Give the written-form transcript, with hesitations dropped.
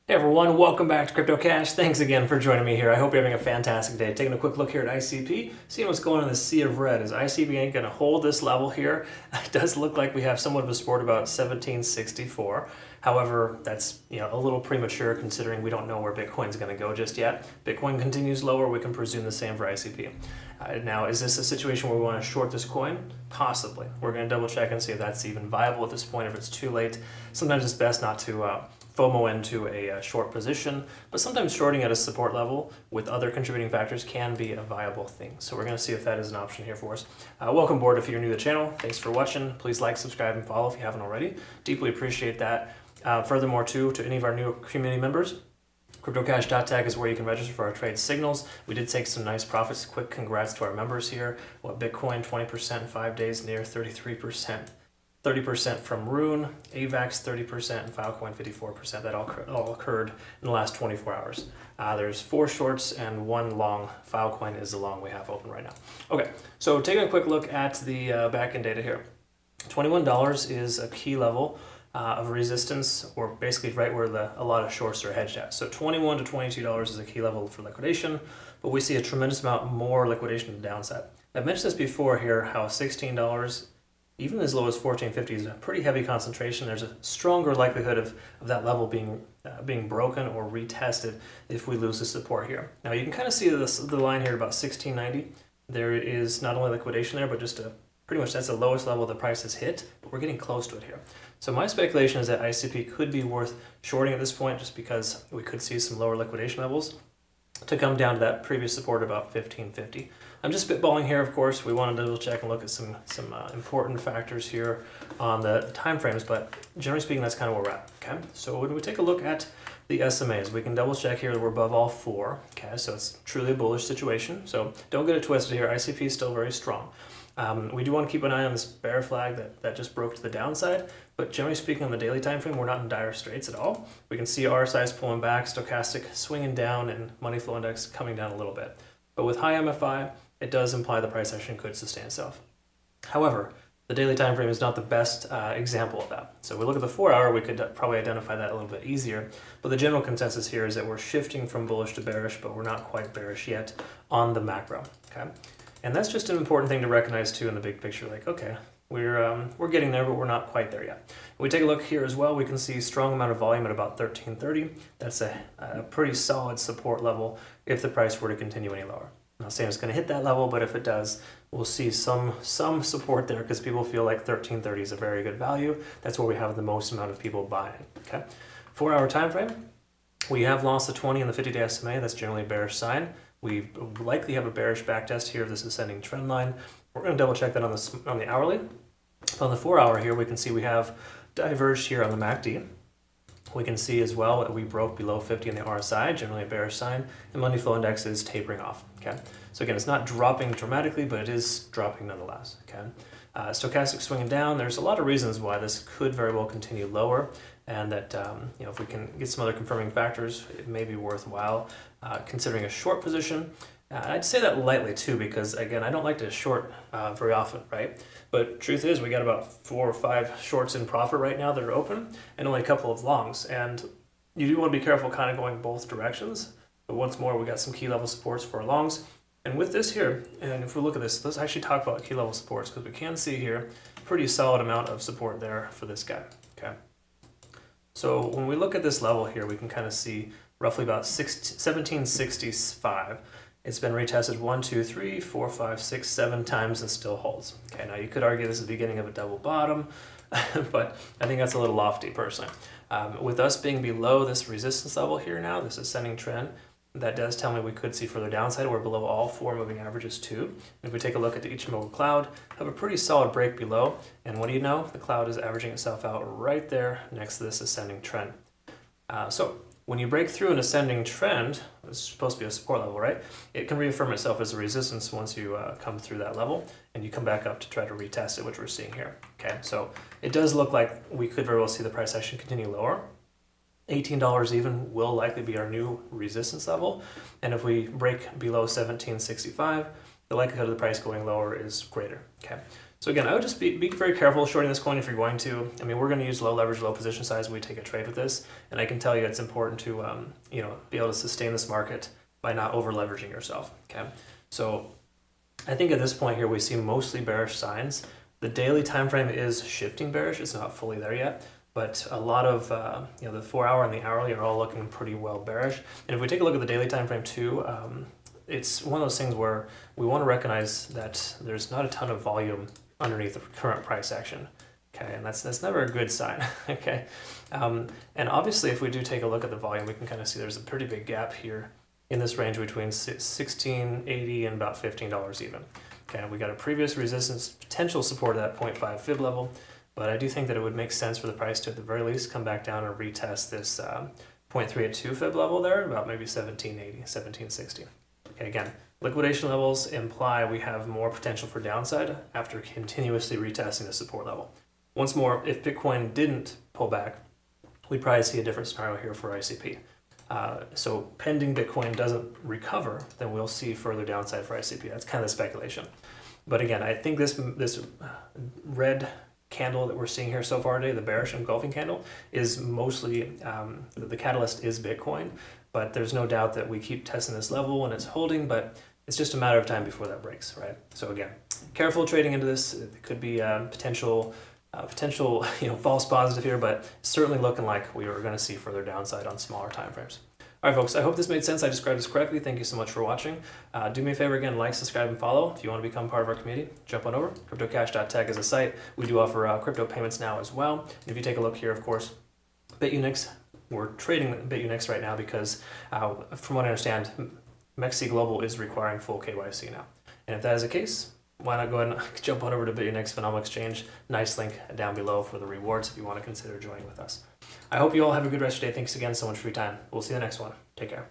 Hey everyone, welcome back to Crypto Cash. Thanks again for joining me here. I hope you're having a fantastic day. Taking a quick look here at ICP, seeing what's going on in the sea of red. Is ICP ain't going to hold this level here? It does look like we have somewhat of a support about 1764. However, that's a little premature considering we don't know where Bitcoin's going to go just yet. Bitcoin continues lower. We can presume the same for ICP. Now, is this a situation where we want to short this coin? Possibly. We're going to double check and see if that's even viable at this point, if it's too late. Sometimes it's best not to FOMO into a short position, but sometimes shorting at a support level with other contributing factors can be a viable thing. So we're going to see if that is an option here for us. Welcome aboard if you're new to the channel. Thanks for watching. Please like, subscribe, and follow if you haven't already. Deeply appreciate that. Furthermore, too, to any of our new community members, CryptoCash.tech is where you can register for our trade signals. We did take some nice profits. Quick congrats to our members here. Bitcoin 20% in 5 days, near 33%. 30% from Rune, AVAX 30%, and Filecoin 54%. That all occurred in the last 24 hours. There's 4 shorts and 1 long. Filecoin is the long we have open right now. Okay, so taking a quick look at the backend data here. $21 is a key level of resistance, or basically right where a lot of shorts are hedged at. So $21 to $22 is a key level for liquidation, but we see a tremendous amount more liquidation to the downside. I've mentioned this before here, how $16, even as low as $14.50 is a pretty heavy concentration. There's a stronger likelihood of that level being broken or retested if we lose the support here. Now you can kind of see the line here at about $16.90. There is not only liquidation there, but just pretty much that's the lowest level the price has hit, but we're getting close to it here. So my speculation is that ICP could be worth shorting at this point just because we could see some lower liquidation levels to come down to that previous support about $15.50. I'm just spitballing here, of course. We want to double check and look at some important factors here on the time frames, but generally speaking, that's kind of where we're at. Okay, so when we take a look at the SMAs, we can double check here that we're above all 4. Okay, so it's truly a bullish situation. So don't get it twisted here. ICP is still very strong. We do want to keep an eye on this bear flag that just broke to the downside, but generally speaking on the daily time frame, we're not in dire straits at all. We can see RSI's pulling back, stochastic swinging down, and money flow index coming down a little bit. But with high MFI, it does imply the price action could sustain itself. However, the daily time frame is not the best example of that. So we look at the 4-hour, we could probably identify that a little bit easier. But the general consensus here is that we're shifting from bullish to bearish, but we're not quite bearish yet on the macro. Okay, and that's just an important thing to recognize too in the big picture. Like, okay, we're getting there, but we're not quite there yet. When we take a look here as well, we can see strong amount of volume at about 1330. That's a pretty solid support level if the price were to continue any lower. I'm not saying it's going to hit that level, but if it does, we'll see some support there because people feel like 1330 is a very good value. That's where we have the most amount of people buying. Okay, 4-hour time frame. We have lost the 20 and the 50-day SMA. That's generally a bearish sign. We likely have a bearish backtest here of this ascending trend line. We're going to double check that on the hourly. On the 4-hour here, we can see we have diverged here on the MACD. We can see as well that we broke below 50 in the RSI, generally a bearish sign, and money flow index is tapering off. Okay, so again, it's not dropping dramatically, but it is dropping nonetheless. Okay, stochastic swinging down. There's a lot of reasons why this could very well continue lower, and that if we can get some other confirming factors, it may be worthwhile considering a short position. I'd say that lightly too, because again, I don't like to short very often, right? But truth is, we got about 4 or 5 shorts in profit right now that are open, and only a couple of longs. And you do want to be careful kind of going both directions. But once more, we got some key level supports for our longs. And with this here, and if we look at this, let's actually talk about key level supports, because we can see here pretty solid amount of support there for this guy. Okay. So when we look at this level here, we can kind of see roughly about 1765. It's been retested 1, 2, 3, 4, 5, 6, 7 times and still holds. Okay, now you could argue this is the beginning of a double bottom, but I think that's a little lofty personally. With us being below this resistance level here now, this ascending trend, that does tell me we could see further downside. We're below all 4 moving averages too. And if we take a look at the Ichimoku cloud, have a pretty solid break below. And what do you know? The cloud is averaging itself out right there next to this ascending trend. So when you break through an ascending trend, it's supposed to be a support level, right? It can reaffirm itself as a resistance once you come through that level and you come back up to try to retest it, which we're seeing here. Okay, so it does look like we could very well see the price action continue lower. $18 even will likely be our new resistance level. And if we break below 1765, the likelihood of the price going lower is greater. Okay, So again, I would just be very careful shorting this coin if you're going to. I mean, we're going to use low leverage, low position size when we take a trade with this, and I can tell you it's important to be able to sustain this market by not over leveraging yourself. Okay, so I think at this point here we see mostly bearish signs. The daily time frame is shifting bearish; it's not fully there yet, but a lot of the 4 hour and the hourly are all looking pretty well bearish. And if we take a look at the daily time frame too, it's one of those things where we want to recognize that there's not a ton of volume underneath the current price action. Okay, and that's never a good sign. Okay, and obviously if we do take a look at the volume, we can kind of see there's a pretty big gap here in this range between $16.80 and about $15 even. Okay, we got a previous resistance potential support at that 0.5 fib level, but I do think that it would make sense for the price to at the very least come back down and retest this 0.382 fib level there, about maybe $17.80, $17.60. Okay, again, liquidation levels imply we have more potential for downside after continuously retesting the support level. Once more, if Bitcoin didn't pull back, we'd probably see a different scenario here for ICP. So pending Bitcoin doesn't recover, then we'll see further downside for ICP. That's kind of the speculation. But again, I think this red candle that we're seeing here so far today, the bearish engulfing candle, is mostly, the catalyst is Bitcoin, but there's no doubt that we keep testing this level and it's holding, but it's just a matter of time before that breaks, right? So again, careful trading into this. It could be potential false positive here, but certainly looking like we are going to see further downside on smaller time frames. All right, folks, I hope this made sense. I described this correctly. Thank you so much for watching. Do me a favor again, like, subscribe, and follow. If you want to become part of our community, jump on over. CryptoCash.tech is a site. We do offer crypto payments now as well. And if you take a look here, of course, Bitunix, we're trading Bitunix right now because from what I understand, MEXC Global is requiring full KYC now. And if that is the case, why not go ahead and jump on over to Bitunix Phenomenal Exchange. Nice link down below for the rewards if you want to consider joining with us. I hope you all have a good rest of your day. Thanks again so much for your time. We'll see you in the next one. Take care.